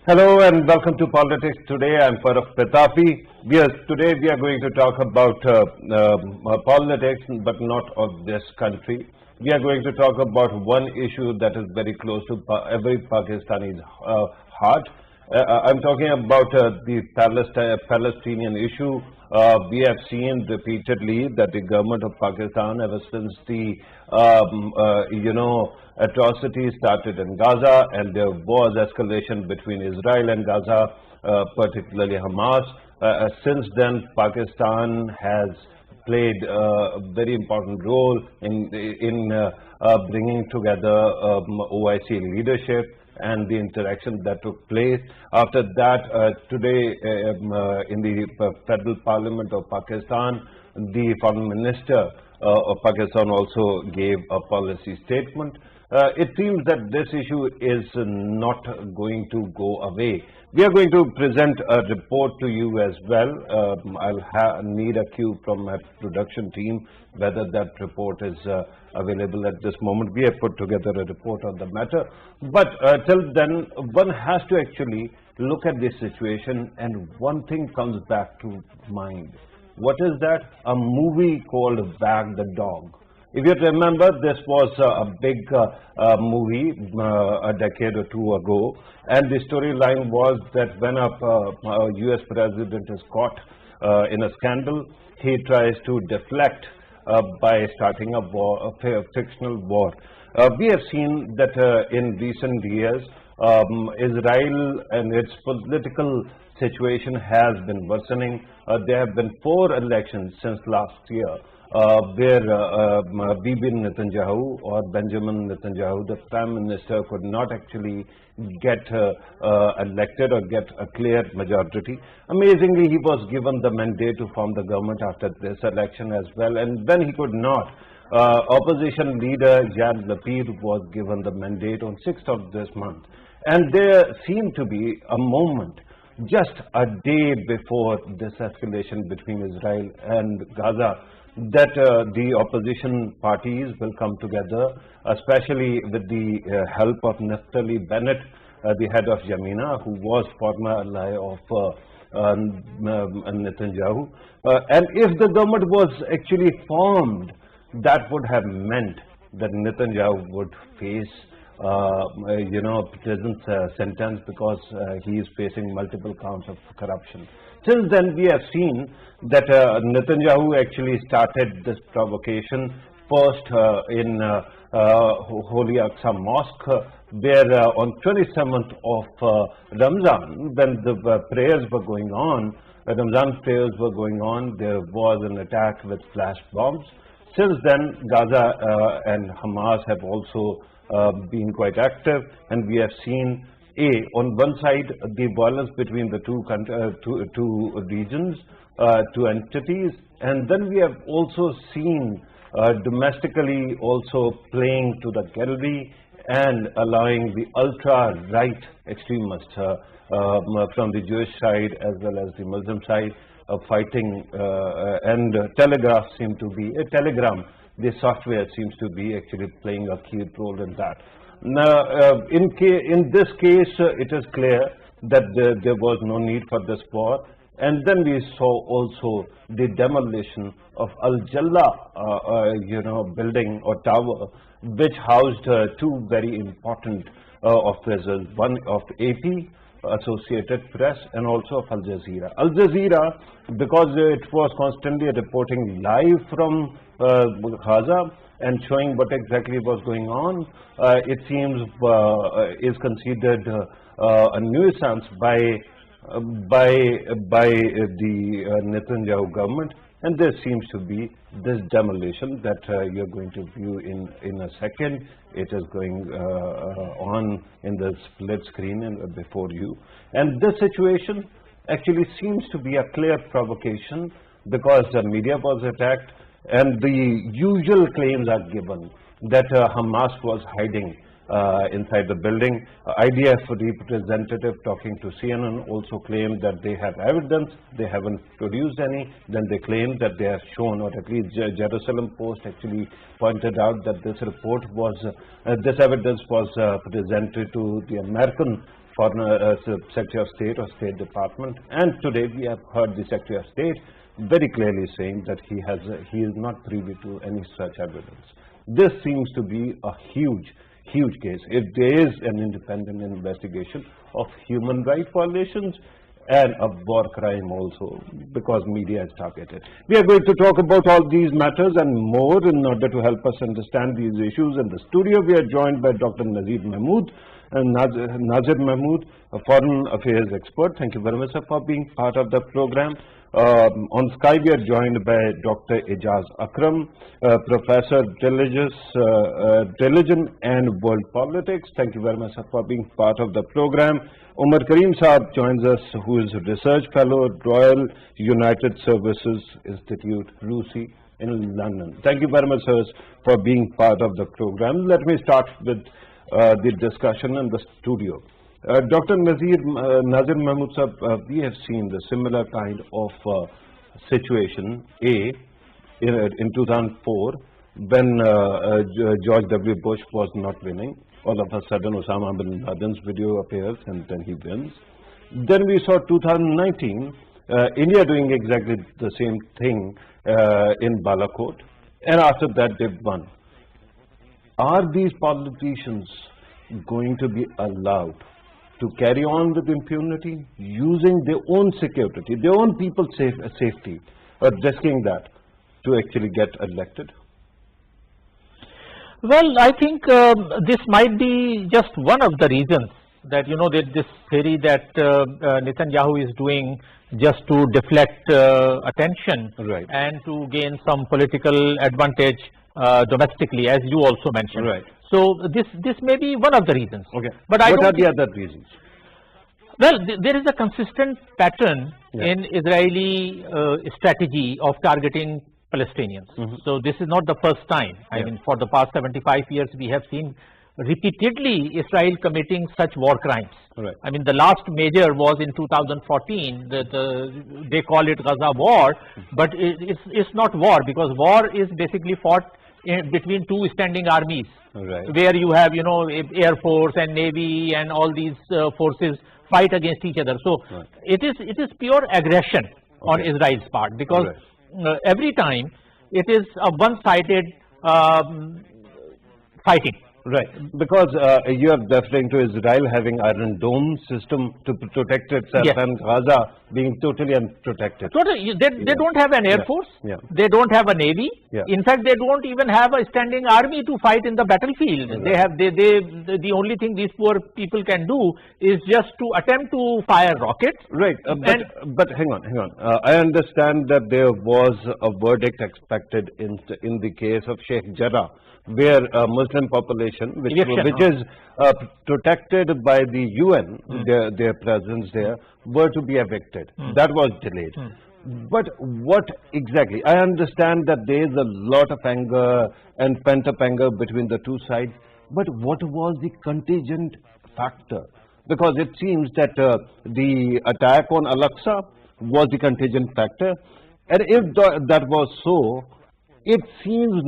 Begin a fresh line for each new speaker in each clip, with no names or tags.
Hello and welcome to Politics Today. I'm farrukh Pitafi. Today we are going to talk about politics, but not of this country. We are going to talk about one issue that is very close to every Pakistani's heart. I'm talking about the Palestinian issue. We have seen repeatedly that the government of Pakistan, ever since the atrocities started in Gaza, and there was escalation between Israel and Gaza, particularly Hamas. Since then, Pakistan has played a very important role in bringing together OIC leadership and the interaction that took place. After that, today in the Federal Parliament of Pakistan, the Foreign Minister of Pakistan also gave a policy statement. It seems that this issue is not going to go away. We are going to present a report to you as well. I'll need a cue from my production team whether that report is available at this moment. We have put together a report on the matter. But till then, one has to actually look at this situation, and one thing comes back to mind. What is that? A movie called Wag the Dog. If you remember, this was a big movie a decade or two ago, and the storyline was that when a US president is caught in a scandal, he tries to deflect by starting a fictional war. We have seen that in recent years, Israel and its political situation has been worsening. There have been 4 elections since last year, where Bibi Netanyahu, or Benjamin Netanyahu, the Prime Minister, could not actually get elected or get a clear majority. Amazingly, he was given the mandate to form the government after this election as well, and when he could not, opposition leader Yair Lapid was given the mandate on 6th of this month. And there seemed to be a moment just a day before this escalation between Israel and Gaza that the opposition parties will come together, especially with the help of Naftali Bennett, the head of Yamina, who was former ally of Netanyahu. And if the government was actually formed, that would have meant that Netanyahu would face prison sentence, because he is facing multiple counts of corruption. Since then, we have seen that Netanyahu actually started this provocation first in Holy Aqsa Mosque, where on 27th of Ramzan, when the prayers were going on, Ramzan prayers were going on, there was an attack with flash bombs. Since then, Gaza and Hamas have also been quite active, and we have seen on one side the violence between the two regions, two entities, and then we have also seen domestically also playing to the gallery and allowing the ultra-right extremists from the Jewish side as well as the Muslim side fighting, and Telegram, the software seems to be actually playing a key role in that. Now, in this case, it is clear that there was no need for this war. And then we saw also the demolition of Al Jalla, building or tower, which housed 2 very important officers, one of AP, Associated Press, and also of Al Jazeera. Al Jazeera, because it was constantly reporting live from Gaza and showing what exactly was going on, it seems is considered a nuisance by the Netanyahu government, and there seems to be this demolition that you're going to view in a second. It is going on in the split screen before you, and this situation actually seems to be a clear provocation, because the media was attacked and the usual claims are given that Hamas was hiding inside the building. IDF representative talking to CNN also claimed that they have evidence. They haven't produced any. Then they claim that they have shown, or at least Jerusalem Post actually pointed out that this report was, this evidence was presented to the American Secretary of State or State Department, and today we have heard the Secretary of State very clearly saying that he is not privy to any such evidence. This seems to be a huge case. If there is an independent investigation of human rights violations and a war crime also, because media is targeted. We are going to talk about all these matters and more in order to help us understand these issues. In the studio, we are joined by Dr. Nazir Mahmood, Nazir Mahmood, a foreign affairs expert. Thank you very much, sir, for being part of the program. On Skype, we are joined by Dr. Ijaz Akram, Professor Religion and World Politics. Thank you very much, sir, for being part of the program. Umar Karim Saab joins us, who is a research fellow at Royal United Services Institute, RUSI, in London. Thank you very much, sirs, for being part of the program. Let me start with the discussion in the studio. Dr. Nazir Mahmood sir, we have seen the similar kind of situation in 2004 when George W. Bush was not winning. All of a sudden Osama bin Laden's video appears and then he wins. Then we saw 2019 India doing exactly the same thing in Balakot, and after that they won. Are these politicians going to be allowed to carry on with impunity, using their own security, their own people's safety, or risking that to actually get elected?
Well, I think this might be just one of the reasons that, that this theory that Netanyahu is doing just to deflect attention,
right,
and to gain some political advantage domestically, as you also mentioned.
Right.
So this may be one of the reasons.
Okay.
But
what are the other reasons?
Well, there is a consistent pattern in Israeli strategy of targeting Palestinians. So this is not the first time. I mean, for the past 75 years, we have seen repeatedly Israel committing such war crimes.
Right.
I mean, the last major was in 2014. They call it Gaza war, but it's not war, because war is basically fought between two standing armies,
right,
where you have Air Force and Navy and all these forces fight against each other. So
right,
it is pure aggression on Israel's part, because every time it is a one-sided fighting.
Right, because you are referring to Israel having Iron Dome system to protect itself, and Gaza being totally unprotected.
Totally, they don't have an Air Force, they don't have a Navy.
Yeah.
In fact, they don't even have a standing army to fight in the battlefield.
Right.
The only thing these poor people can do is just to attempt to fire rockets.
Right, but hang on. I understand that there was a verdict expected in the case of Sheikh Jarrah, where a Muslim population, which is protected by the UN, their presence there, were to be evicted. That was delayed. But what exactly? I understand that there is a lot of anger and pent-up anger between the two sides, but what was the contingent factor? Because it seems that the attack on Al-Aqsa was the contingent factor, and if that was so, it seems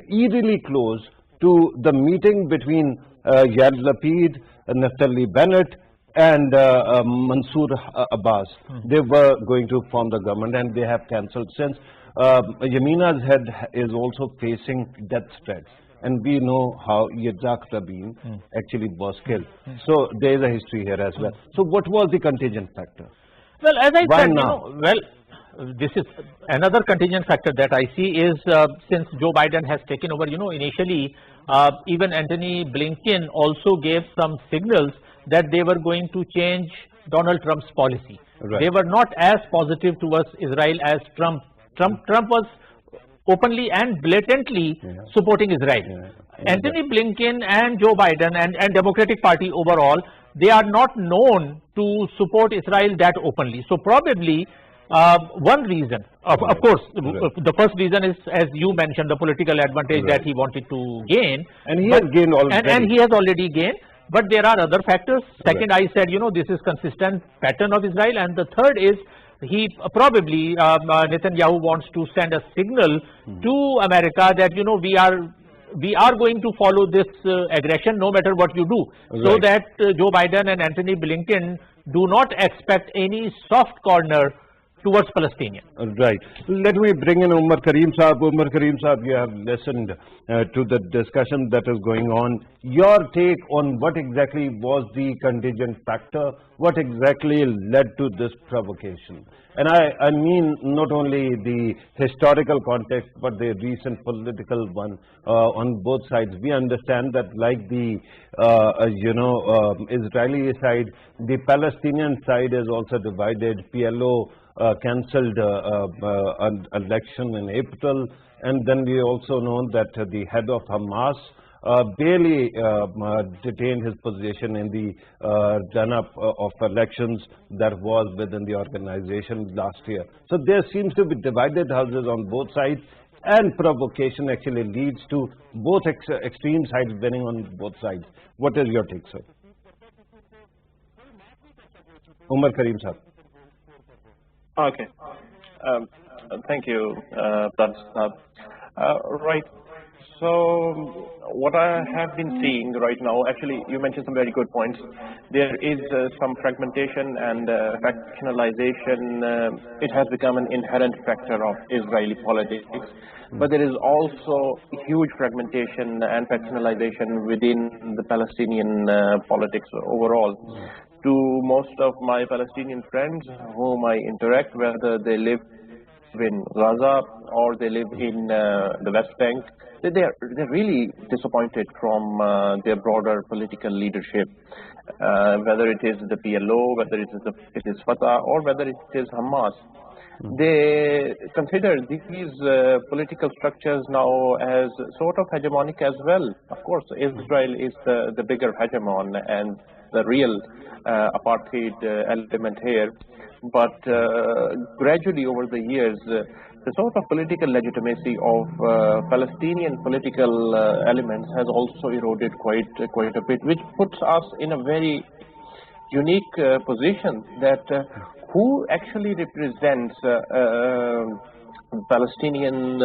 eerily close to the meeting between Yair Lapid, Naftali Bennett, and Mansoor Abbas. They were going to form the government, and they have cancelled since. Yamina's head is also facing death threats, and we know how Yitzhak Rabin actually was killed. So there is a history here as well. So what was the contingent factor?
Well, as I said,
now?
This is another contingent factor that I see is since Joe Biden has taken over, initially even Antony Blinken also gave some signals that they were going to change Donald Trump's policy.
Right.
They were not as positive towards Israel as Trump. Trump was openly and blatantly supporting Israel. Antony Blinken and Joe Biden and Democratic Party overall, they are not known to support Israel that openly. So probably one reason, of course, the first reason is, as you mentioned, the political advantage that he wanted to gain.
And he has gained already.
And he has already gained. But there are other factors. Second, I said, this is consistent pattern of Israel. And the third is, he probably, Netanyahu wants to send a signal to America that, we are we are going to follow this aggression no matter what you do, so
Right.
that Joe Biden and Anthony Blinken do not expect any soft corner towards Palestinians.
Right. Let me bring in Umar Kareem Saab. Umar Kareem Saab, you have listened to the discussion that is going on. Your take on what exactly was the contingent factor? What exactly led to this provocation? And I mean not only the historical context, but the recent political one on both sides. We understand that, like the Israeli side, the Palestinian side is also divided. PLO cancelled an election in April, and then we also know that the head of Hamas barely detained his position in the run-up of elections that was within the organization last year. So there seems to be divided houses on both sides, and provocation actually leads to both extreme sides winning on both sides. What is your take, sir? Umar Kareem sir.
Okay. Thank you, Pradhan. Right. So what I have been seeing right now, actually, you mentioned some very good points. There is some fragmentation and factionalization. It has become an inherent factor of Israeli politics. But there is also huge fragmentation and factionalization within the Palestinian politics overall. To most of my Palestinian friends whom I interact, whether they live in Gaza or they live in the West Bank, they're really disappointed from their broader political leadership, whether it is the PLO, whether it is Fatah, or whether it is Hamas. They consider these political structures now as sort of hegemonic as well. Of course, Israel is the bigger hegemon and the real apartheid element here. But gradually over the years, the sort of political legitimacy of Palestinian political elements has also eroded quite a bit, which puts us in a very unique position that who actually represents Palestinian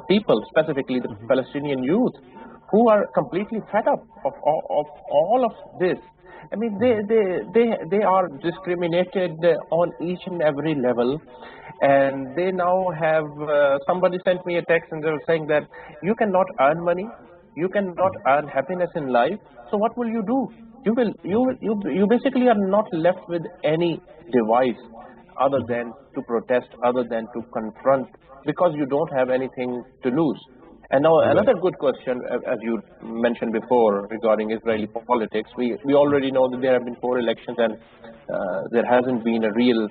people, specifically the Palestinian youth, who are completely fed up of all of this. I mean, they are discriminated on each and every level, and they now have. Somebody sent me a text and they were saying that you cannot earn money, you cannot earn happiness in life. So what will you do? You basically are not left with any device other than to protest, other than to confront, because you don't have anything to lose. And now another good question, as you mentioned before, regarding Israeli politics. We already know that there have been 4 elections and there hasn't been a real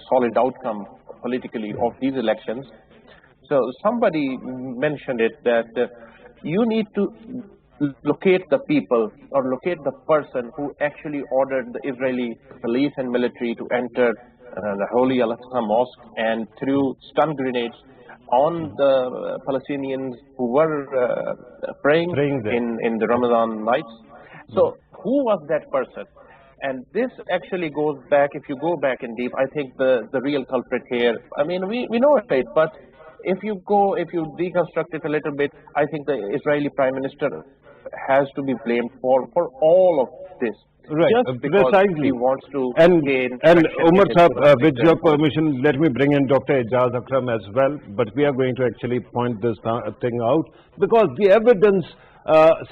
solid outcome politically of these elections. So somebody mentioned it that you need to locate the people or locate the person who actually ordered the Israeli police and military to enter the Holy Al-Aqsa Mosque and threw stun grenades on the Palestinians who were praying in the Ramadan nights. So who was that person? And this actually goes back, if you go back in deep, I think the real culprit here, I mean, we know it, but if you deconstruct it a little bit, I think the Israeli Prime Minister has to be blamed for all of this.
Right,
just because
precisely.
he wants to gain
and
traction
Umar
in
Saab,
his
with your permission, let me bring in Dr. Ijaz Akram as well, but we are going to actually point this thing out, because the evidence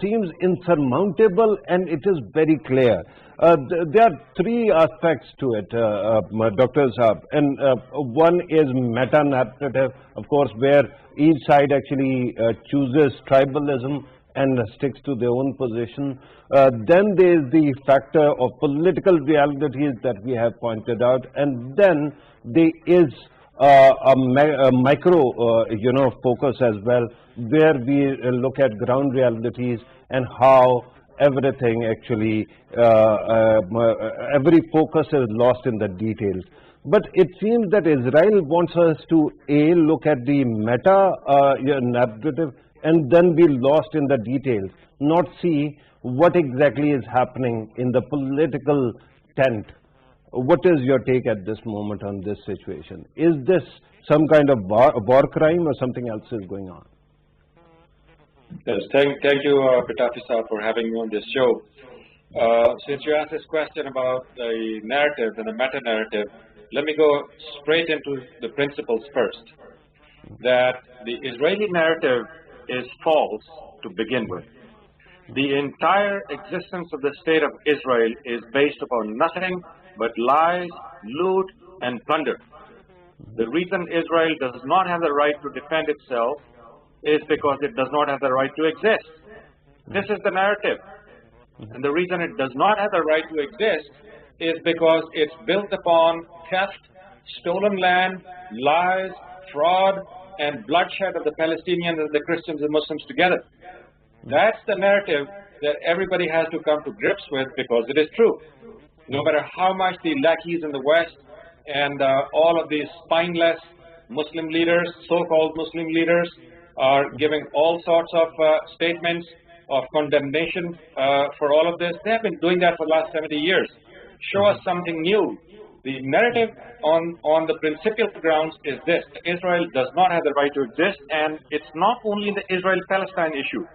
seems insurmountable and it is very clear. There are 3 aspects to it, Dr. Saab, and one is meta-narrative, of course, where each side actually chooses tribalism and sticks to their own position. Then there is the factor of political realities that we have pointed out, and then there is a micro focus as well, where we look at ground realities and how everything actually, every focus is lost in the details. But it seems that Israel wants us to look at the meta narrative and then be lost in the details, not see what exactly is happening in the political tent. What is your take at this moment on this situation? Is this some kind of war crime or something else is going on?
Yes, thank you, Pitafi Saab, for having me on this show. Since you asked this question about the narrative and the meta-narrative, let me go straight into the principles first. That the Israeli narrative is false to begin with. The entire existence of the state of Israel is based upon nothing but lies, loot, and plunder. The reason Israel does not have the right to defend itself is because it does not have the right to exist. This is the narrative. And the reason it does not have the right to exist is because it's built upon theft, stolen land, lies, fraud, and bloodshed of the Palestinians and the Christians and Muslims together. That's the narrative that everybody has to come to grips with, because it is true. No matter how much the lackeys in the West and all of these spineless Muslim leaders, so-called Muslim leaders, are giving all sorts of statements of condemnation for all of this. They have been doing that for the last 70 years. Show us something new. The narrative on the principal grounds is this: Israel does not have the right to exist, and it's not only the Israel-Palestine issue.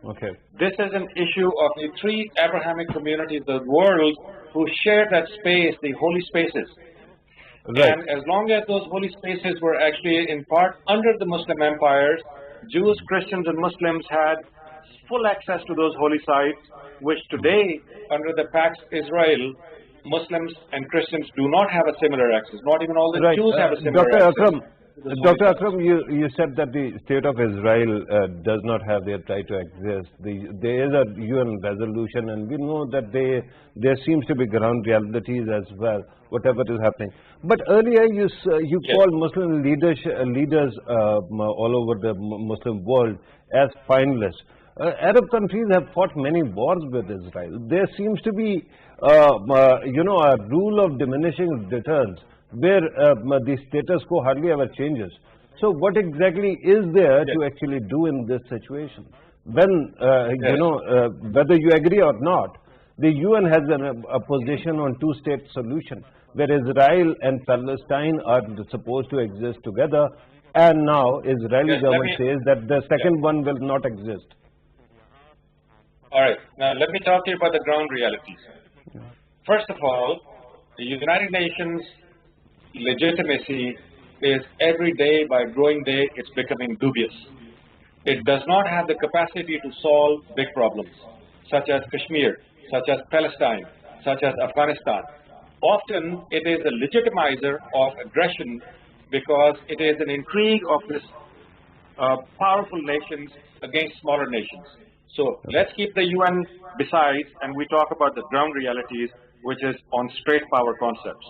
Okay.
This is an issue of the three Abrahamic communities of the world who share that space, the holy spaces.
Right.
And as long as those holy spaces were actually in part under the Muslim empires, Jews, Christians, and Muslims had full access to those holy sites, which today, under the Pax Israel, Muslims and Christians do not have a similar access. Not even all the
Right.
Jews have a similar
Dr.
access.
Akram, Dr. Akram, you said that the state of Israel does not have the right to exist. There is a UN resolution, and we know that there seems to be ground realities as well, whatever is happening. But earlier you
Yes.
called Muslim leaders all over the Muslim world as spineless. Arab countries have fought many wars with Israel. There seems to be, a rule of diminishing returns, where the status quo hardly ever changes. So what exactly is there to actually do in this situation? When, whether you agree or not, the UN has a position on two-state solution, where Israel and Palestine are supposed to exist together, and now Israeli government says that the second one will not exist.
All right. Now, let me talk to you about the ground realities. First of all, the United Nations legitimacy is every day, by growing day, it's becoming dubious. It does not have the capacity to solve big problems, such as Kashmir, such as Palestine, such as Afghanistan. Often, it is a legitimizer of aggression because it is an intrigue of this powerful nations against smaller nations. So let's keep the UN beside, and we talk about the ground realities, which is on straight power concepts.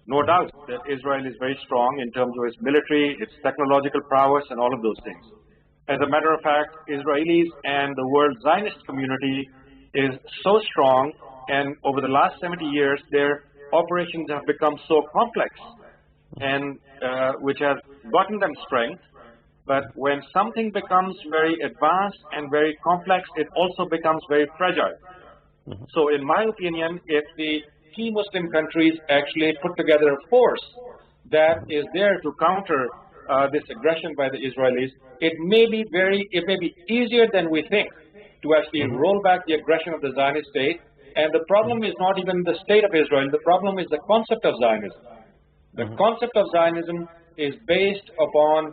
No doubt that Israel is very strong in terms of its military, its technological prowess, and all of those things. As a matter of fact, Israelis and the world Zionist community is so strong, and over the last 70 years, their operations have become so complex, and which has gotten them strength. But when something becomes very advanced and very complex, it also becomes very fragile. So in my opinion, if the key Muslim countries actually put together a force that is there to counter this aggression by the Israelis, it may be easier than we think to actually roll back the aggression of the Zionist state. And the problem is not even the state of Israel, the problem is the concept of Zionism. The concept of Zionism is based upon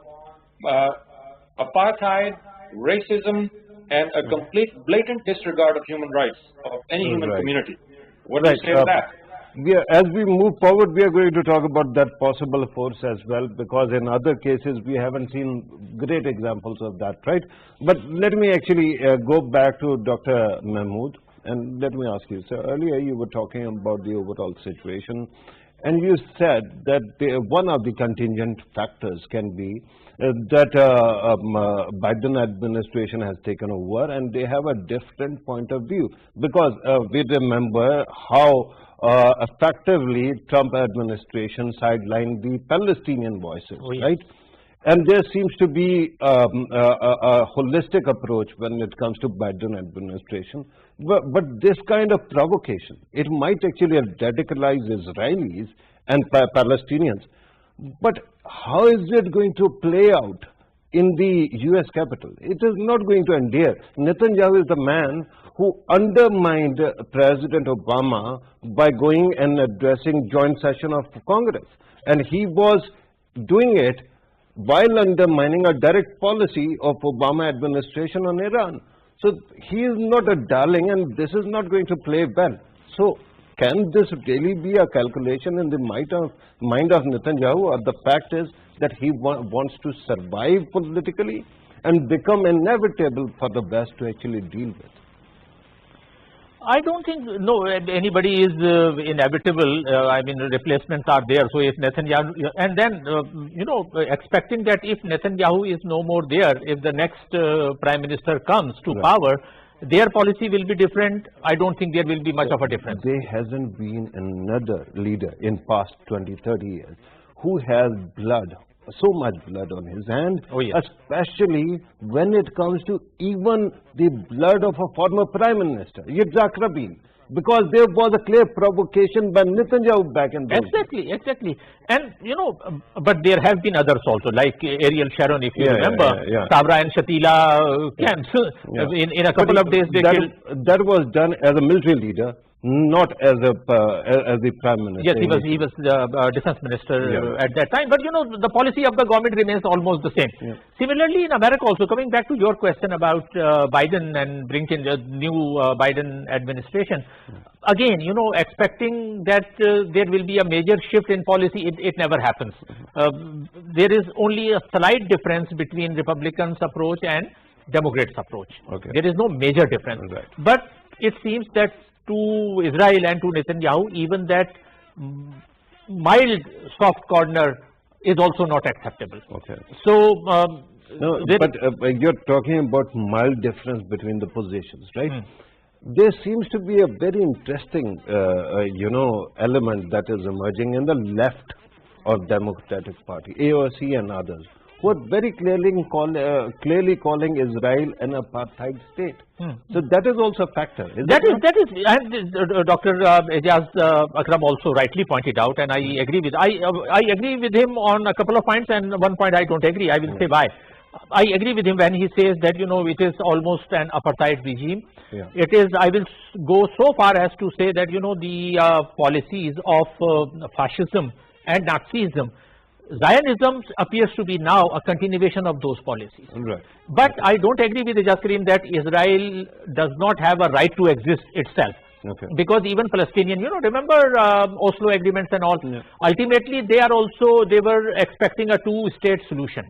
apartheid, racism, and a complete blatant disregard of human rights of any human community. What do you say to that?
As we move forward, we are going to talk about that possible force as well, because in other cases we haven't seen great examples of that, right? But let me actually go back to Dr. Mahmood, and let me ask you. So earlier you were talking about the overall situation, and you said that one of the contingent factors can be that Biden administration has taken over, and they have a different point of view, because we remember how effectively Trump administration sidelined the Palestinian voices, right? And there seems to be a holistic approach when it comes to Biden administration. But this kind of provocation, it might actually radicalize Israelis and Palestinians. But how is it going to play out in the US capital. It is not going to end here. Netanyahu is the man who undermined President Obama by going and addressing joint session of Congress. And he was doing it while undermining a direct policy of Obama administration on Iran. So he is not a darling, and this is not going to play well. So can this really be a calculation in the mind of Netanyahu, or the fact is that he wants to survive politically and become inevitable for the West to actually deal with?
I don't think anybody is inevitable. I mean, replacements are there. So if Netanyahu, and then expecting that if Netanyahu is no more there, if the next Prime Minister comes to power, their policy will be different. I don't think there will be much of a difference.
There hasn't been another leader in past 20, 30 years who has blood, so much blood on his hand, especially when it comes to even the blood of a former Prime Minister, Yitzhak Rabin, because there was a clear provocation by Netanyahu back in those days.
Exactly. And, but there have been others also, like Ariel Sharon, if you remember, Sabra and Shatila camps. In a couple of days, they killed.
That was done as a military leader, not as the Prime Minister.
Yes, he was the Defense Minister at that time. But the policy of the government remains almost the same. Similarly, in America also, coming back to your question about Biden and Blinken, the new Biden administration, again, expecting that there will be a major shift in policy, it never happens. There is only a slight difference between Republicans' approach and Democrats' approach. There is no major difference. But it seems that to Israel and to Netanyahu, even that mild soft corner is also not acceptable. So,
but you're talking about mild difference between the positions, right? There seems to be a very interesting, element that is emerging in the left of Democratic Party, AOC and others, who are very clearly calling Israel an apartheid state. So that is also a factor.
That is, and Dr. Ejaz Akram also rightly pointed out, and I agree with. I agree with him on a couple of points, and one point I don't agree. I will say why. I agree with him when he says that it is almost an apartheid regime. It is. I will go so far as to say that the policies of fascism and Nazism. Zionism appears to be now a continuation of those policies. But I don't agree with Ejaz Karim that Israel does not have a right to exist itself. Because even Palestinian, remember Oslo agreements and all, ultimately they were expecting a two-state solution.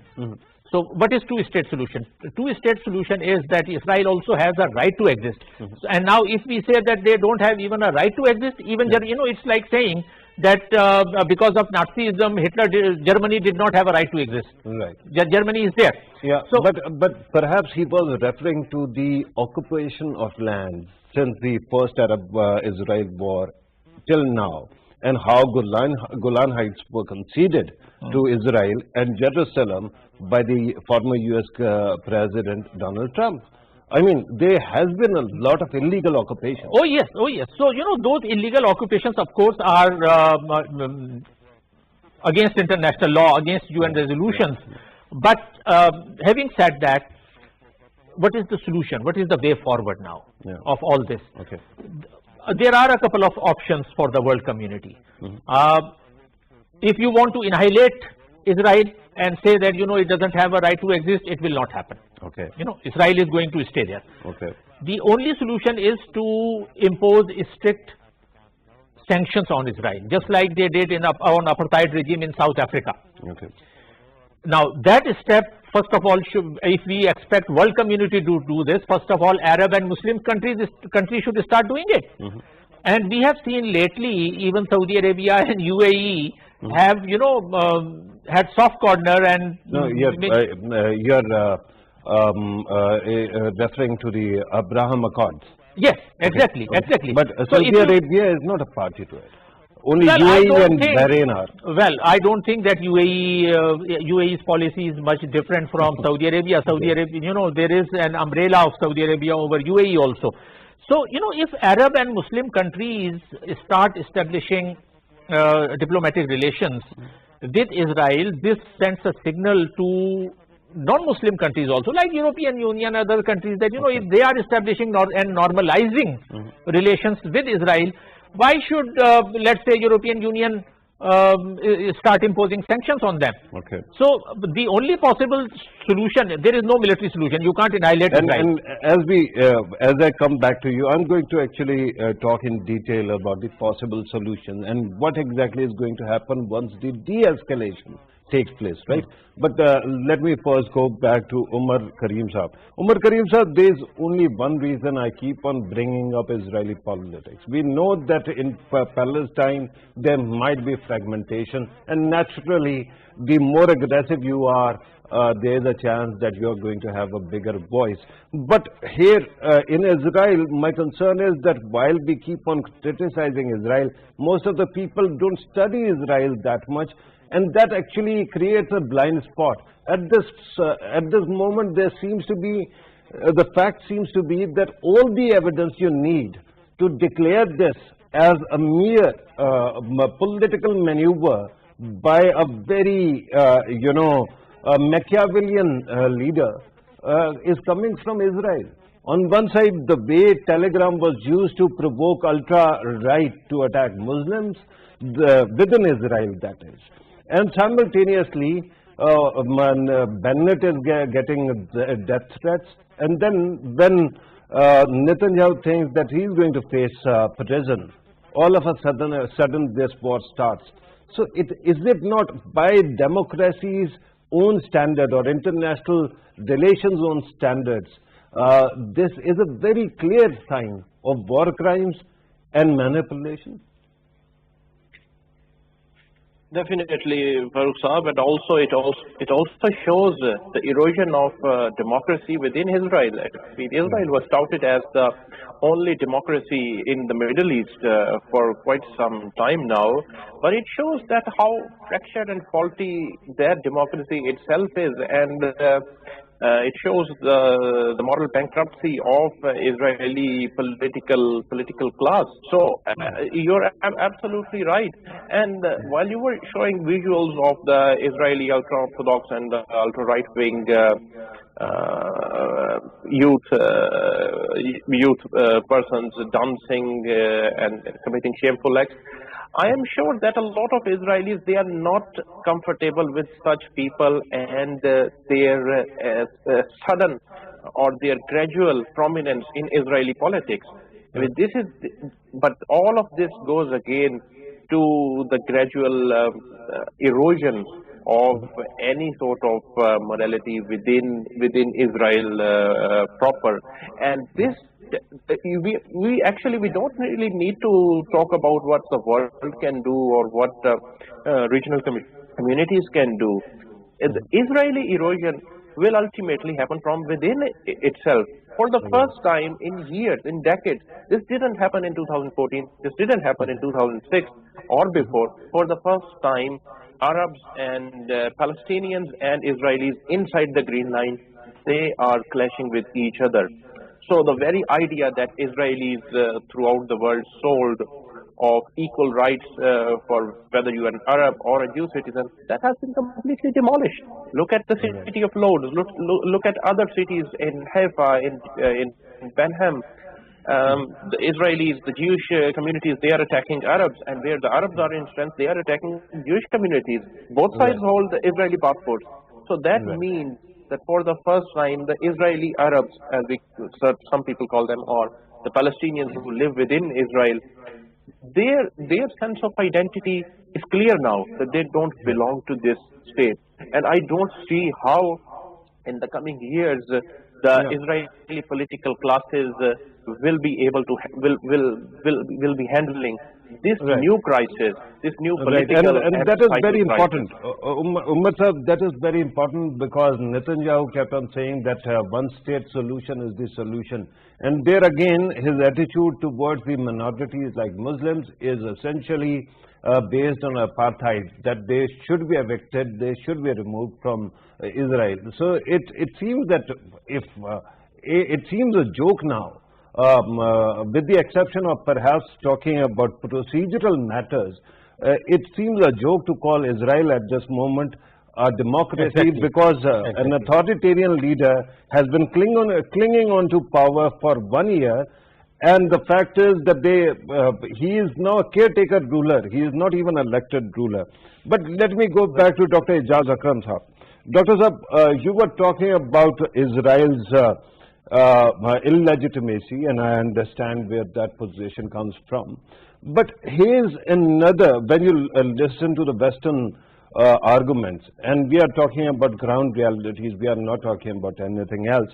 So what is two-state solution? The two-state solution is that Israel also has a right to exist. And now if we say that they don't have even a right to exist, even it's like saying that because of Nazism, Germany did not have a right to exist. Germany is there.
So, but perhaps he was referring to the occupation of land since the first Arab-Israel war till now, and how Golan Heights were conceded to Israel and Jerusalem by the former US President Donald Trump. I mean, there has been a lot of illegal occupation.
Oh yes. So, those illegal occupations, of course, are against international law, against UN resolutions. But having said that, what is the solution? What is the way forward now of all this? There are a couple of options for the world community. If you want to annihilate Israel and say that, it doesn't have a right to exist, it will not happen. Israel is going to stay there. The only solution is to impose strict sanctions on Israel, just like they did on apartheid regime in South Africa. Now, that step, first of all, if we expect world community to do this, first of all, Arab and Muslim countries should start doing it. And we have seen lately, even Saudi Arabia and UAE have, had soft corner and...
No, yes, you're referring to the Abraham Accords.
Yes, exactly.
But Saudi Arabia is not a party to it. Only UAE and Bahrain are.
Well, I don't think that UAE's policy is much different from Saudi Arabia. Saudi Arabia, there is an umbrella of Saudi Arabia over UAE also. So, if Arab and Muslim countries start establishing diplomatic relations with Israel, this sends a signal to non-Muslim countries also, like European Union, other countries, that if they are establishing and normalizing relations with Israel, why should let's say European Union start imposing sanctions on them?
Okay.
So the only possible solution, there is no military solution. You can't annihilate Israel.
And as I come back to you, I'm going to actually talk in detail about the possible solution and what exactly is going to happen once the de-escalation takes place, right? But let me first go back to Umar Karim Saab. Umar Karim Saab, there is only one reason I keep on bringing up Israeli politics. We know that in Palestine there might be fragmentation, and naturally the more aggressive you are, there is a chance that you are going to have a bigger voice. But here in Israel, my concern is that while we keep on criticizing Israel, most of the people don't study Israel that much, and that actually creates a blind spot. At this moment, there seems to be, the fact seems to be that all the evidence you need to declare this as a mere political maneuver by a very, Machiavellian leader is coming from Israel. On one side, the way Telegram was used to provoke ultra-right to attack Muslims within Israel, that is. And simultaneously, Bennett is getting death threats. And then when Netanyahu thinks that he's going to face prison, all of a sudden this war starts. So is it not by democracy's own standard or international relations own standards, this is a very clear sign of war crimes and manipulation?
Definitely, Farrukh Saab, and also it also shows the erosion of democracy within Israel. I mean, Israel was touted as the only democracy in the Middle East for quite some time now, but it shows that how fractured and faulty their democracy itself is, and it shows the moral bankruptcy of Israeli political class. So you're absolutely right. And while you were showing visuals of the Israeli ultra-orthodox and the ultra-right-wing youth persons dancing and committing shameful acts, I am sure that a lot of Israelis, they are not comfortable with such people and their sudden or their gradual prominence in Israeli politics. I mean, but all of this goes again to the gradual erosion of any sort of morality within Israel proper. And this, we don't really need to talk about what the world can do or what regional communities can do. The Israeli erosion will ultimately happen from within itself. For the first time in years, in decades, this didn't happen in 2014, this didn't happen in 2006 or before. For the first time, Arabs and Palestinians and Israelis inside the Green Line, they are clashing with each other. So the very idea that Israelis throughout the world sold of equal rights for whether you are an Arab or a Jew citizen, that has been completely demolished. Look at the city of Lod. Look at other cities in Haifa, in Benham. The Israelis, the Jewish communities, they are attacking Arabs, and where the Arabs are in strength, they are attacking Jewish communities. Both sides hold the Israeli passports. So that means that for the first time, the Israeli Arabs, as some people call them, or the Palestinians who live within Israel, their sense of identity is clear now, that they don't belong to this state. And I don't see how in the coming years the Israeli political classes will be able to will be handling this new crisis, this new political
and that is very important. Umar Sahib, that is very important, because Netanyahu kept on saying that one state solution is the solution, and there again his attitude towards the minorities like Muslims is essentially based on apartheid, that they should be evicted, they should be removed from Israel. So it seems that if it seems a joke now, with the exception of perhaps talking about procedural matters, it seems a joke to call Israel at this moment our democracy,
Exactly.
because an authoritarian leader has been clinging on to power for 1 year, and the fact is that he is now a caretaker ruler. He is not even elected ruler. But let me go back to Dr. Ijaz Akram Sahab. Dr. Sahab, you were talking about Israel's illegitimacy, and I understand where that position comes from. But here's another, when you listen to the Western arguments, and we are talking about ground realities, we are not talking about anything else.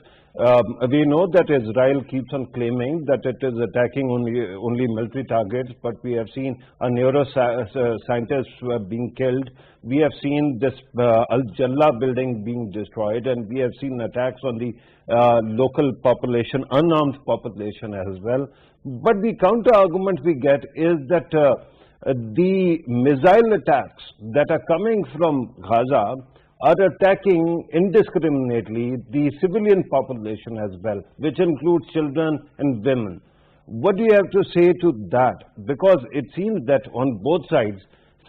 We know that Israel keeps on claiming that it is attacking only military targets, but we have seen a neuroscientist being killed. We have seen this Al-Jallah building being destroyed, and we have seen attacks on the local population, unarmed population as well. But the counter argument we get is that the missile attacks that are coming from Gaza are attacking indiscriminately the civilian population as well, which includes children and women. What do you have to say to that? Because it seems that on both sides,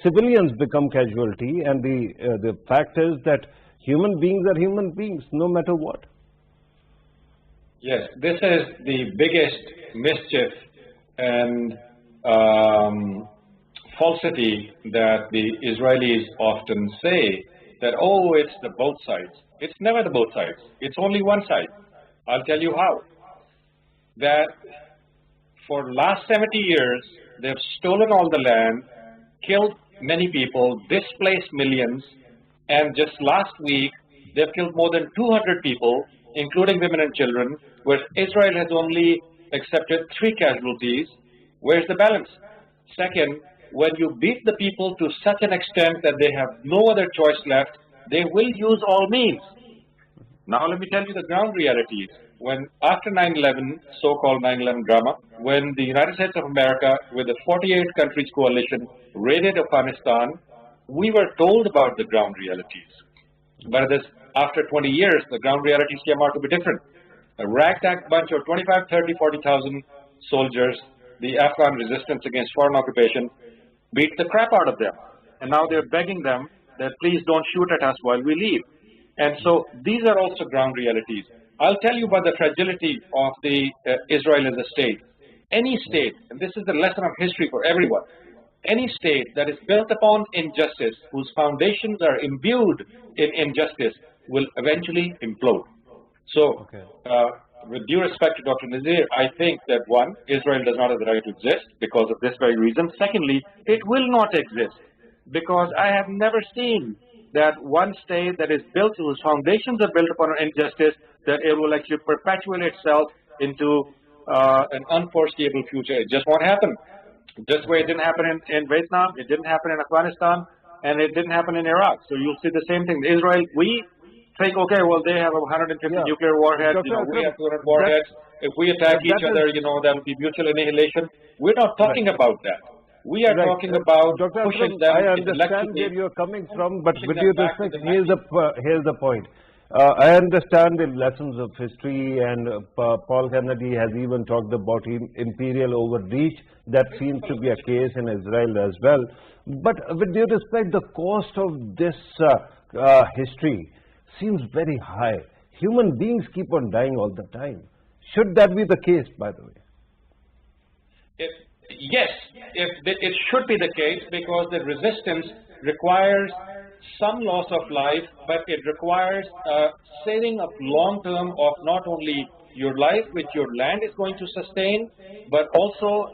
civilians become casualty, and the fact is that human beings are human beings, no matter what.
Yes, this is the biggest mischief and falsity that the Israelis often say, that, oh, it's the both sides. It's never the both sides. It's only one side. I'll tell you how. That for the last 70 years, they've stolen all the land, killed many people, displaced millions, and just last week, they've killed more than 200 people, including women and children, where Israel has only accepted 3 casualties. Where's the balance? Second, when you beat the people to such an extent that they have no other choice left, they will use all means. Now let me tell you the ground realities. When after 9/11, so-called 9/11 drama, when the United States of America with a 48 countries coalition raided Afghanistan, we were told about the ground realities. But after 20 years, the ground realities came out to be different. A ragtag bunch of 25, 30, 40,000 soldiers, the Afghan resistance against foreign occupation, beat the crap out of them. And now they're begging them that please don't shoot at us while we leave. And so these are also ground realities. I'll tell you about the fragility of the Israel as a state. Any state, and this is the lesson of history for everyone, any state that is built upon injustice, whose foundations are imbued in injustice, will eventually implode. So, with due respect to Dr. Nazir, I think that one, Israel does not have the right to exist because of this very reason. Secondly, it will not exist because I have never seen that one state that is built, whose foundations are built upon injustice, that it will actually perpetuate itself into an unforeseeable future. It just won't happen. Just where it didn't happen in Vietnam, it didn't happen in Afghanistan, and it didn't happen in Iraq. So you'll see the same thing. Israel, we think, okay, well, they have 150 nuclear warheads, we have 200 warheads. If we attack each other, that will be mutual annihilation. We're not talking about that. We are talking about pushing them.
I understand where you're coming from, but with due respect, here's the point. I understand the lessons of history, and Paul Kennedy has even talked about imperial overreach. That seems to be a case in Israel as well. But with due respect, the cost of this history seems very high. Human beings keep on dying all the time. Should that be the case, by the way?
Yes, it should be the case, because the resistance requires some loss of life, but it requires saving up long term of not only your life, which your land is going to sustain, but also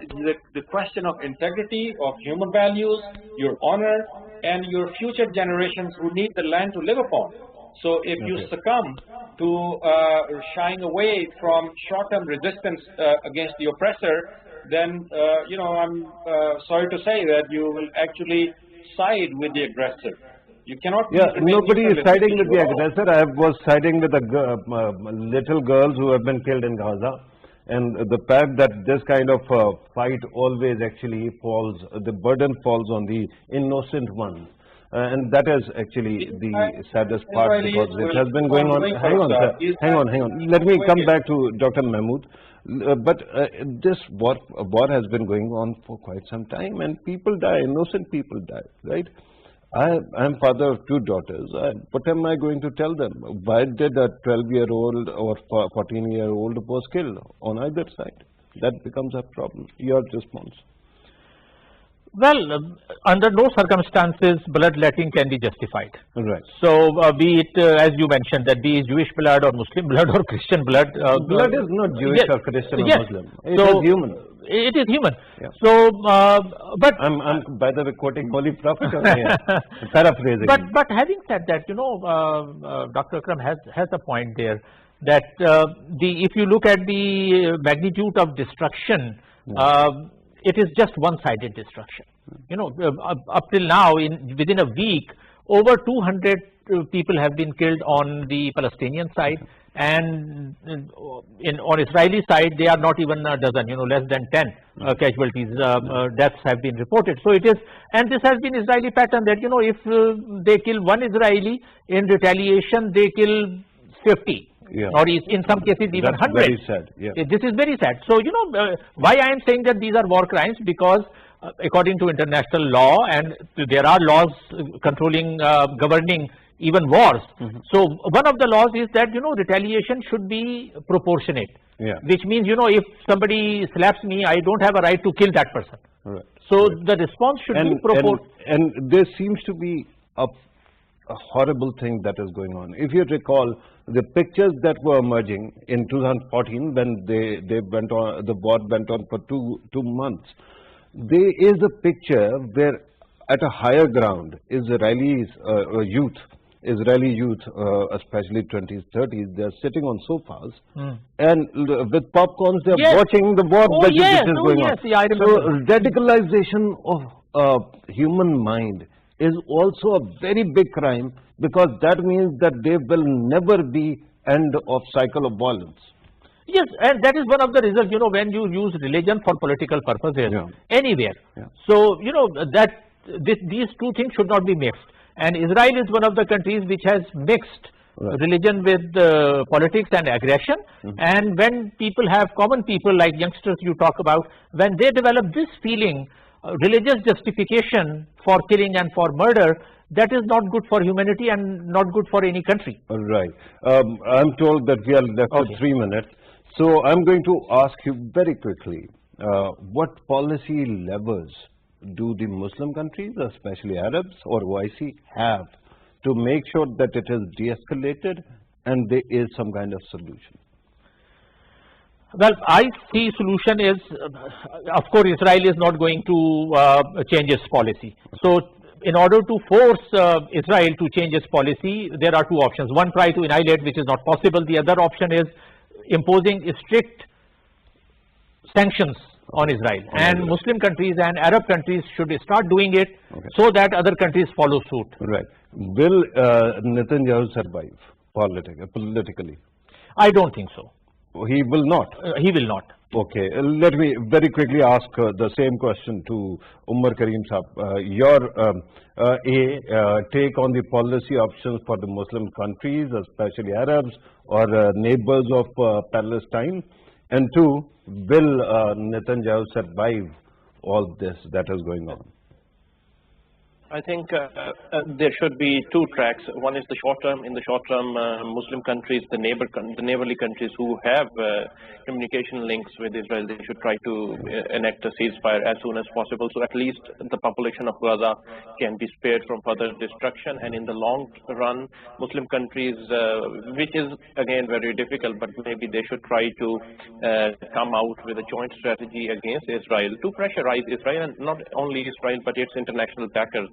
the question of integrity, of human values, your honor, and your future generations who need the land to live upon. So if you succumb to shying away from short-term resistance against the oppressor, then, I'm sorry to say that you will actually side with the aggressor. You cannot...
nobody is siding with the aggressor. I was siding with the little girls who have been killed in Gaza. And the fact that this kind of fight always actually falls, the burden falls on the innocent ones. And that is actually the saddest part, because it has been going on. Hang on, sir. Hang on. Let me come back to Dr. Mahmood. But this war has been going on for quite some time, and people die, innocent people die, right? I'm father of 2 daughters. What am I going to tell them? Why did a 12-year-old or 14-year-old was killed on either side? That becomes a problem. Your response?
Well, under no circumstances bloodletting can be justified.
Right.
So, be it as you mentioned, that be it Jewish blood or Muslim blood or Christian blood.
Blood is not Jewish
yes,
or Christian or
yes.
Muslim. It is human.
It is human.
Yeah.
So, but
I'm by the way quoting Holy Prophet over here, paraphrasing.
But having said that, you know, Dr. Akram has a point there that if you look at the magnitude of destruction, it is just one-sided destruction. You know, up till now, within a week, over 200 people have been killed on the Palestinian side, and on Israeli side, they are not even a dozen. You know, less than 10 casualties, deaths have been reported. So it is, and this has been Israeli pattern that, you know, if they kill one Israeli, in retaliation they kill 50.
Yeah.
Or in some cases even 100.
Very sad. Yeah.
This is very sad. So, you know, why I am saying that these are war crimes, because according to international law, and there are laws controlling, governing even wars. So one of the laws is that, you know, retaliation should be proportionate.
Yeah.
Which means, you know, if somebody slaps me, I don't have a right to kill that person.
Right.
So the response should be proportionate.
And there seems to be a horrible thing that is going on. If you recall, the pictures that were emerging in 2014 when they went on, the war went on for two months, there is a picture where at a higher ground, Israeli youth, especially 20s, 30s, they are sitting on sofas and with popcorns they are watching the war that is going on.
Yeah, I remember.
So radicalization of human mind is also a very big crime, because that means that there will never be end of cycle of violence.
Yes, and that is one of the results, you know, when you use religion for political purposes anywhere. So, you know, that these two things should not be mixed. And Israel is one of the countries which has mixed religion with politics and aggression. And when people have, common people like youngsters you talk about, when they develop this feeling, religious justification for killing and for murder, that is not good for humanity and not good for any country.
Right. I'm told that we are left with 3 minutes. So I'm going to ask you very quickly, what policy levers do the Muslim countries, especially Arabs or OIC, have to make sure that it is de-escalated and there is some kind of solution?
Well, I see solution is, of course, Israel is not going to change its policy. So, in order to force Israel to change its policy, there are 2 options. One, try to annihilate, which is not possible. The other option is imposing strict sanctions on Israel. And Muslim countries and Arab countries should start doing it so that other countries follow suit.
Right. Will Netanyahu survive politically?
I don't think so.
He will not?
He will not.
Okay. Let me very quickly ask the same question to Umar Karim Saab. Your take on the policy options for the Muslim countries, especially Arabs or neighbors of Palestine. And 2, will Netanyahu survive all this that is going on?
I think there should be 2 tracks. One is the short term. In the short term, Muslim countries, the neighborly countries who have communication links with Israel, they should try to enact a ceasefire as soon as possible, so at least the population of Gaza can be spared from further destruction. And in the long run, Muslim countries, which is again very difficult, but maybe they should try to come out with a joint strategy against Israel to pressurize Israel, and not only Israel but its international backers,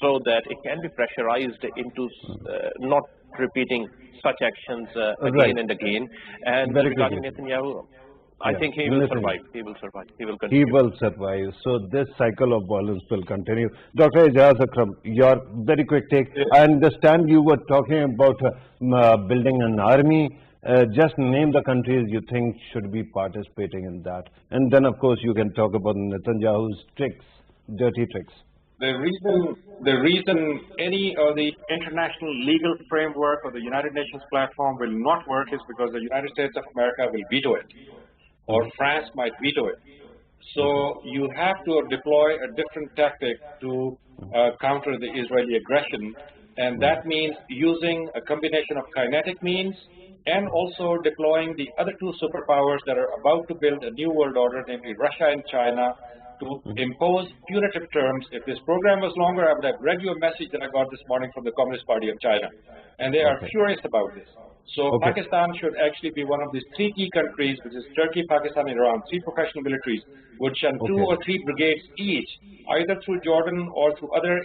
so that it can be pressurized into not repeating such actions again and again. And regarding Netanyahu, I think he will survive. He will survive. He will continue.
He will survive. So this cycle of violence will continue. Dr. Ijaz Akram, your very quick take. I understand you were talking about building an army. Just name the countries you think should be participating in that. And then, of course, you can talk about Netanyahu's tricks, dirty tricks.
The reason any of the international legal framework or the United Nations platform will not work is because the United States of America will veto it, or France might veto it. So you have to deploy a different tactic to counter the Israeli aggression, and that means using a combination of kinetic means and also deploying the other two superpowers that are about to build a new world order, namely Russia and China, to impose punitive terms. If this program was longer, I would have read you a message that I got this morning from the Communist Party of China, and they are furious about this. So Pakistan should actually be one of these three key countries, which is Turkey, Pakistan, Iran, three professional militaries, which send 2 or 3 brigades each, either through Jordan or through other